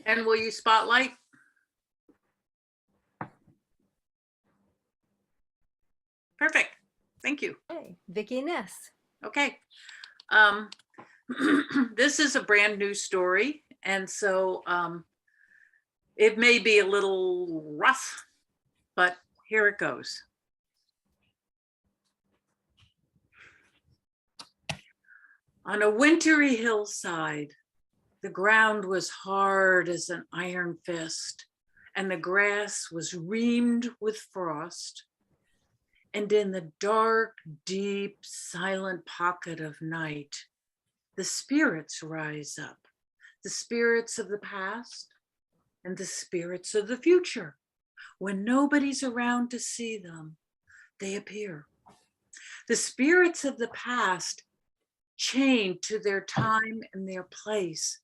And will you spotlight? Perfect. Thank you. Okay, Vicki and Ness. Okay. This is a brand new story, and so it may be a little rough, but here it goes. On a wintry hillside, the ground was hard as an iron fist, and the grass was reamed with frost. And in the dark, deep, silent pocket of night, the spirits rise up, the spirits of the past and the spirits of the future. When nobody's around to see them, they appear. The spirits of the past, chained to their time and their place,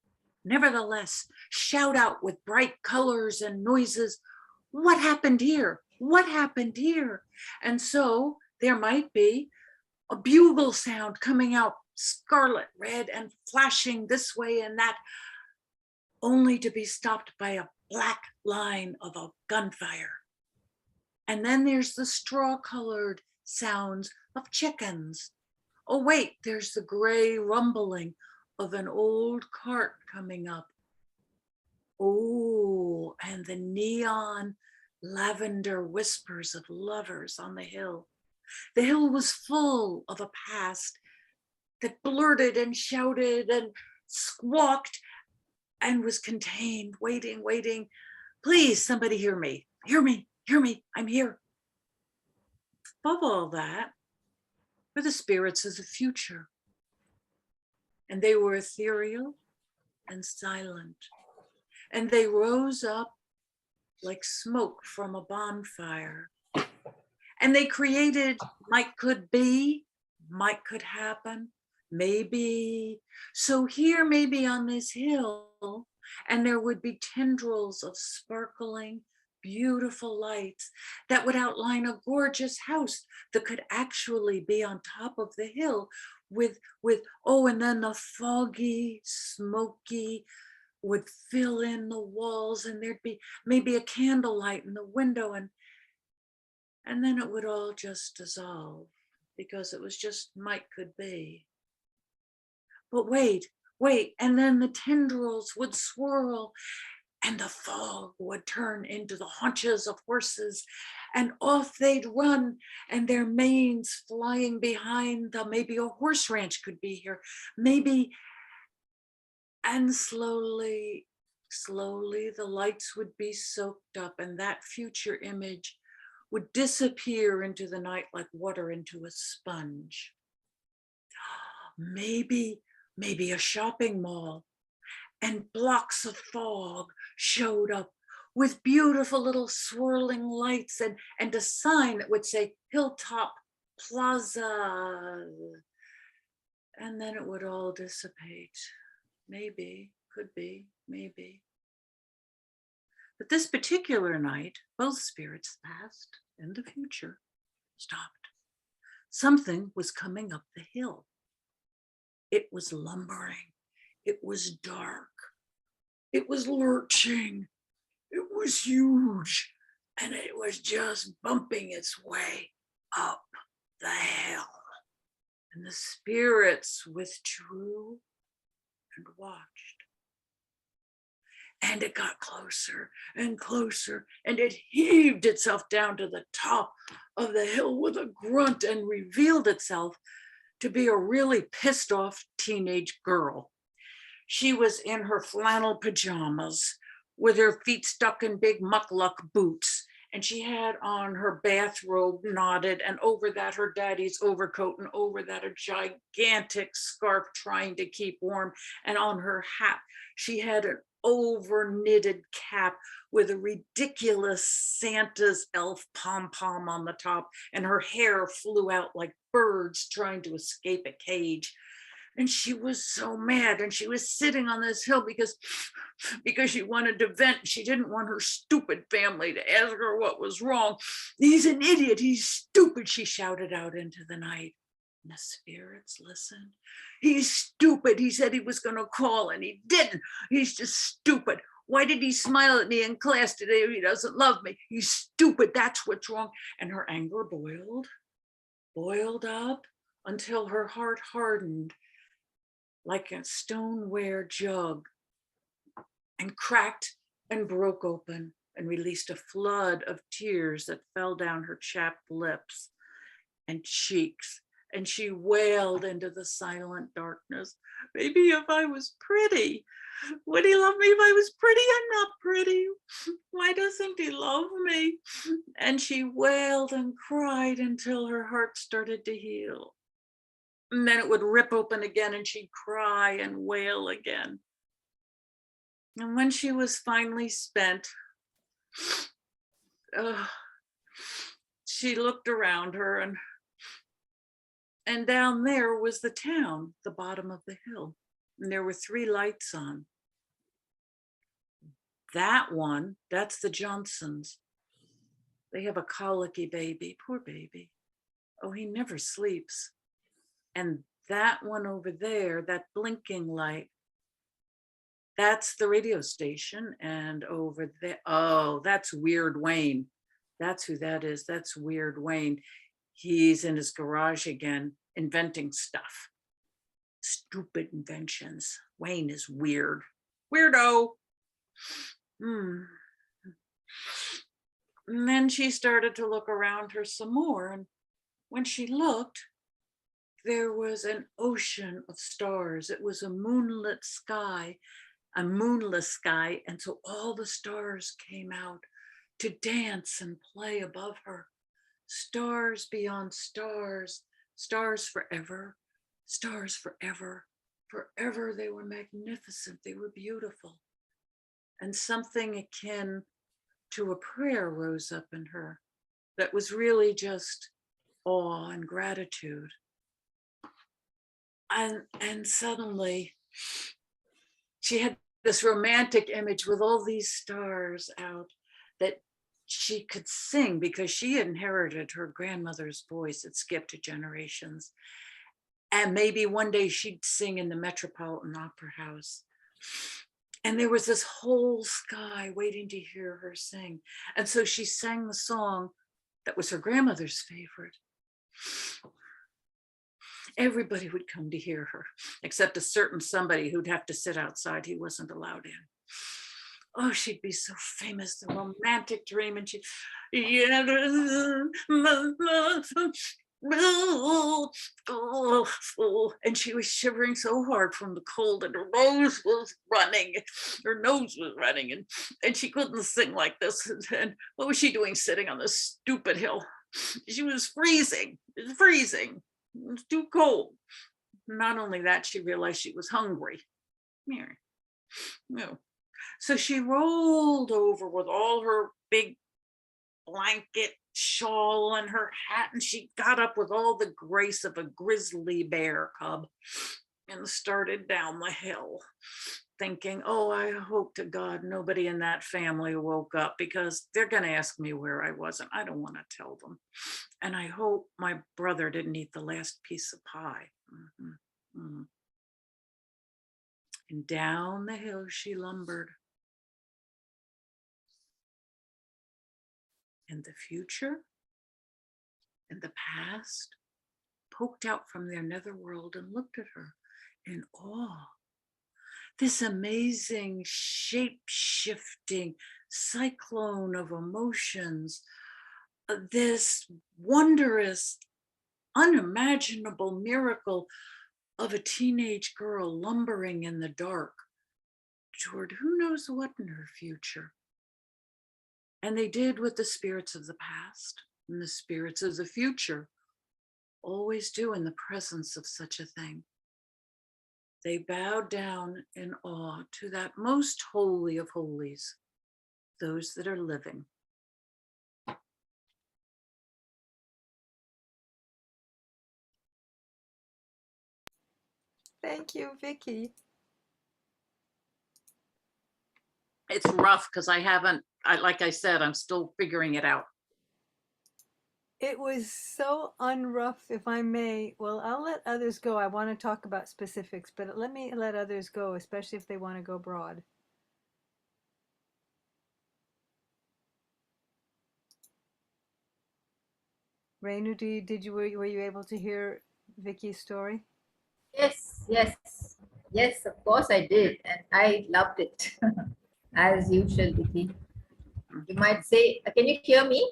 nevertheless shout out with bright colors and noises, "What happened here? What happened here?" And so there might be a bugle sound coming out scarlet red and flashing this way and that, only to be stopped by a black line of a gunfire. And then there's the straw-colored sounds of chickens. Oh, wait, there's the gray rumbling of an old cart coming up. Oh, and the neon lavender whispers of lovers on the hill. The hill was full of a past that blurted and shouted and squawked and was contained, waiting, waiting. Please, somebody hear me, hear me, hear me, I'm here. Above all that were the spirits of the future. And they were ethereal and silent. And they rose up like smoke from a bonfire. And they created might could be, might could happen, maybe. So here, maybe on this hill, and there would be tendrils of sparkling, beautiful lights that would outline a gorgeous house that could actually be on top of the hill with oh, and then the foggy, smoky would fill in the walls, and there'd be maybe a candlelight in the window, and then it would all just dissolve because it was just might could be. But wait, and then the tendrils would swirl and the fog would turn into the haunches of horses, and off they'd run, and their manes flying behind them. Maybe a horse ranch could be here, maybe. And slowly, slowly, the lights would be soaked up, and that future image would disappear into the night like water into a sponge. Maybe a shopping mall, and blocks of fog showed up with beautiful little swirling lights and a sign that would say Hilltop Plaza. And then it would all dissipate. Maybe, could be, maybe. But this particular night, both spirits, the past and the future, stopped. Something was coming up the hill. It was lumbering. It was dark. It was lurching. It was huge. And it was just bumping its way up the hill. And the spirits withdrew and watched. And it got closer and closer, and it heaved itself down to the top of the hill with a grunt and revealed itself to be a really pissed off teenage girl. She was in her flannel pajamas with her feet stuck in big muckluck boots, and she had on her bathrobe knotted, and over that her daddy's overcoat, and over that a gigantic scarf trying to keep warm, and on her hat she had an over knitted cap with a ridiculous Santa's elf pom-pom on the top, and her hair flew out like birds trying to escape a cage. And she was so mad, and she was sitting on this hill because she wanted to vent. She didn't want her stupid family to ask her what was wrong. He's an idiot, he's stupid, she shouted out into the night. And the spirits listened. He's stupid, he said he was going to call and he didn't. He's just stupid. Why did he smile at me in class today? He doesn't love me. He's stupid. That's what's wrong. And her anger boiled up until her heart hardened like a stoneware jug and cracked and broke open and released a flood of tears that fell down her chapped lips and cheeks. And she wailed into the silent darkness. Maybe if I was pretty, would he love me if I was pretty? I'm not pretty. Why doesn't he love me? And she wailed and cried until her heart started to heal. And then it would rip open again and she'd cry and wail again. And when she was finally spent, she looked around her, and down there was the town, the bottom of the hill. And there were 3 lights on. That one, that's the Johnsons. They have a colicky baby, poor baby. Oh, he never sleeps. And that one over there, that blinking light, that's the radio station. And over there, oh, that's Weird Wayne. That's who that is. That's Weird Wayne. He's in his garage again, inventing stuff. Stupid inventions. Wayne is weird. Weirdo. And then she started to look around her some more. And when she looked, there was an ocean of stars. It was a moonlit sky, a moonless sky. And so all the stars came out to dance and play above her. Stars beyond stars, stars forever, stars forever, forever. They were magnificent. They were beautiful. And something akin to a prayer rose up in her that was really just awe and gratitude. And suddenly she had this romantic image with all these stars out that she could sing, because she inherited her grandmother's voice. It skipped generations. And maybe one day she'd sing in the Metropolitan Opera House. And there was this whole sky waiting to hear her sing. And so she sang the song that was her grandmother's favorite. Everybody would come to hear her, except a certain somebody who'd have to sit outside. He wasn't allowed in. Oh, she'd be so famous, the romantic dream. And she'd, and she was shivering so hard from the cold, and her nose was running. And she couldn't sing like this. And what was she doing sitting on this stupid hill? She was freezing. It was freezing. It was too cold. Not only that, she realized she was hungry. No. So she rolled over with all her big blanket, shawl, and her hat, and she got up with all the grace of a grizzly bear cub and started down the hill, thinking, oh, I hope to God nobody in that family woke up, because they're going to ask me where I was, and I don't want to tell them. And I hope my brother didn't eat the last piece of pie. And down the hill she lumbered. And the future and the past poked out from their netherworld and looked at her in awe. This amazing, shape-shifting cyclone of emotions, this wondrous, unimaginable miracle of a teenage girl lumbering in the dark toward who knows what in her future. And they did what the spirits of the past and the spirits of the future always do in the presence of such a thing. They bowed down in awe to that most holy of holies, those that are living. Thank you, Vicki. It's rough because like I said, I'm still figuring it out. It was so unrough, if I may. Well, I'll let others go. I want to talk about specifics, but let me let others go, especially if they want to go broad. Renu, were you able to hear Vicky's story? Yes, yes, yes, of course I did. And I loved it. As usual, Vicky. You might say, can you hear me?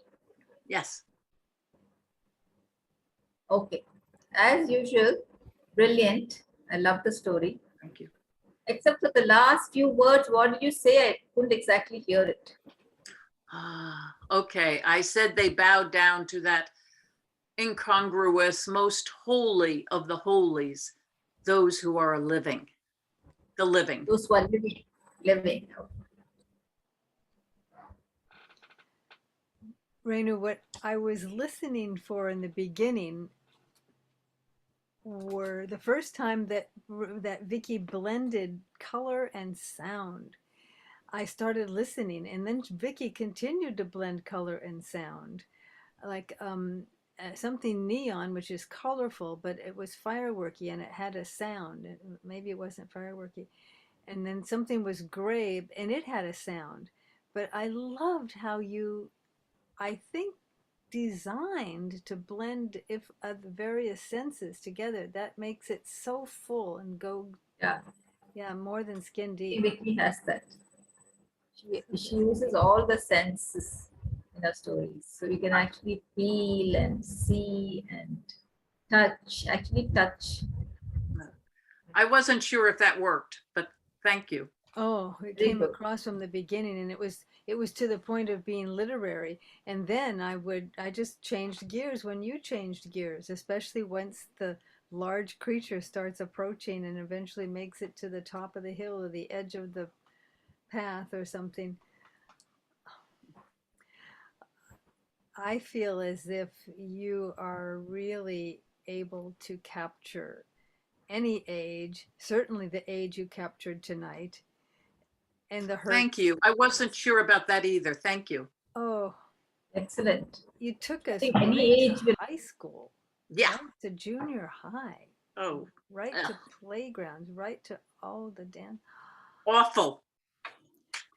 Yes. Okay. As usual, brilliant. I love the story. Thank you. Except for the last few words, what did you say? I couldn't exactly hear it. Okay, I said they bowed down to that incongruous, most holy of the holies, those who are living, the living. Those who are living, living. Renu, what I was listening for in the beginning were the first time that Vicky blended color and sound. I started listening, and then Vicky continued to blend color and sound, like something neon, which is colorful, but it was fireworky and it had a sound. Maybe it wasn't fireworky. And then something was gray and it had a sound. But I loved how you, I think, designed to blend if of the various senses together. That makes it so full and go, Yeah, yeah, more than skin deep. Vicky has that. She uses all the senses in her stories. So you can actually feel and see and touch, actually touch. I wasn't sure if that worked, but thank you. Oh, it Very came good. across from the beginning, and it was to the point of being literary. And then I just changed gears when you changed gears, especially once the large creature starts approaching and eventually makes it to the top of the hill or the edge of the path or something. I feel as if you are really able to capture any age, certainly the age you captured tonight, and the Thank hurts. you. I wasn't sure about that either. Thank you. Oh, Excellent. you took I us think right any to age will. high school, Yeah. right to junior high, Oh, right ugh, to playgrounds, right to all the dance. awful.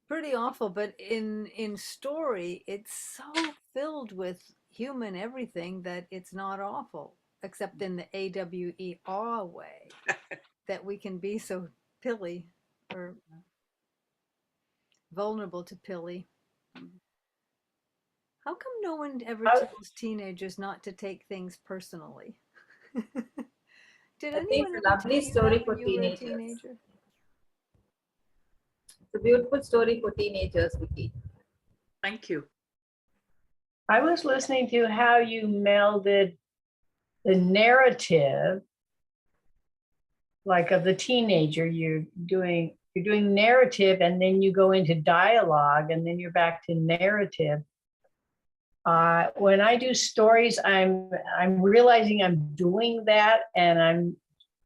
Pretty awful, but in story, it's so filled with human everything that it's not awful, except in the AWE way that we can be so pilly or vulnerable to pilly. How come no one ever I, tells teenagers not to take things personally? Did I think anyone it's a ever tell lovely you that story when for you were a teenagers. teenager? It's a beautiful story for teenagers, Vicky. Thank you. I was listening to how you melded the narrative, like of the teenager. You're doing narrative, and then you go into dialogue, and then you're back to narrative. When I do stories, I'm realizing I'm doing that, and I'm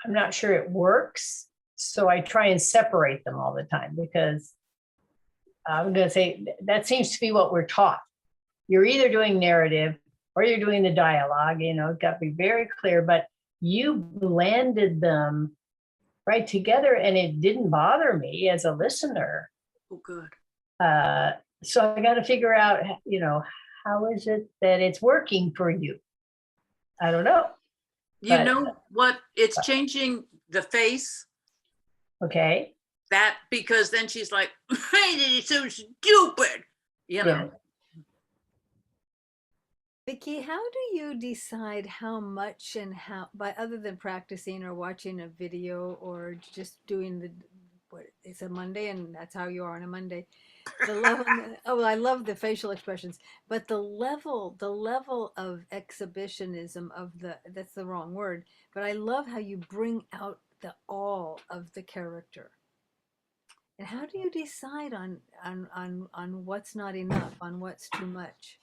not sure it works. So I try and separate them all the time, because I'm going to say that seems to be what we're taught. You're either doing narrative or you're doing the dialogue. It's got to be very clear. But you blended them right together, and it didn't bother me as a listener. Oh, good. So I got to figure out, how is it that it's working for you? I don't know. You But know what? It's changing the face. okay. That because then she's like, it's so stupid. You know. Yeah. Vicky, how do you decide how much and how, by other than practicing or watching a video or just doing it's a Monday and that's how you are on a Monday. The level, oh, I love the facial expressions, but the level of exhibitionism that's the wrong word, but I love how you bring out the all of the character. And how do you decide on what's not enough, on what's too much?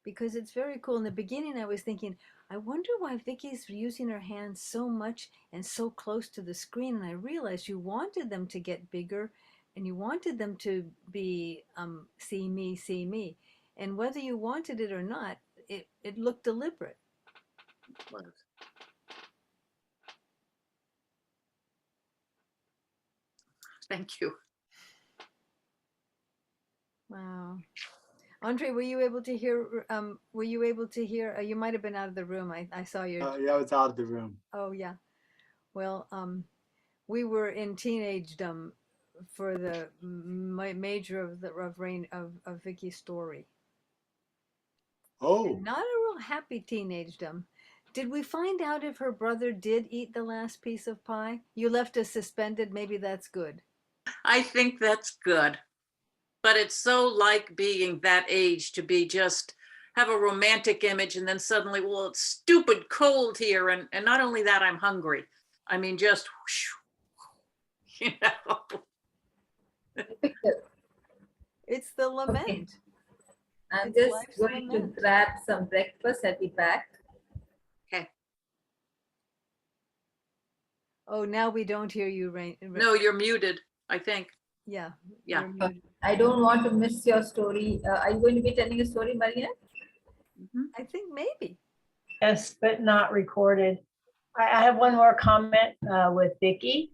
Because it's very cool. In the beginning, I was thinking, I wonder why Vicky's using her hands so much and so close to the screen. And I realized you wanted them to get bigger and you wanted them to be see me, see me. And whether you wanted it or not, it looked deliberate. Thank you. Wow. Andre, were you able to hear? Were you able to hear? You might have been out of the room. I saw your. Yeah, I was out of the room. Oh yeah. Well, we were in teenagedom for the major of the reign of Vicky's story. Oh, And not a real happy teenagedom. Did we find out if her brother did eat the last piece of pie? You left us suspended. Maybe that's good. I think that's good. But it's so like being that age to be just have a romantic image and then suddenly, well, it's stupid cold here. And not only that, I'm hungry. I mean, just, whoosh, you know. Picture. It's the lament. I'm It's just life's going to lament. grab some breakfast. I'll be back. Okay. Oh, now we don't hear you, Rain. No, you're muted, I think. Yeah. Yeah. You're muted. I don't want to miss your story. Are you going to be telling a story, Maria? Mhm. I think maybe. Yes, but not recorded. I have one more comment with Vicky.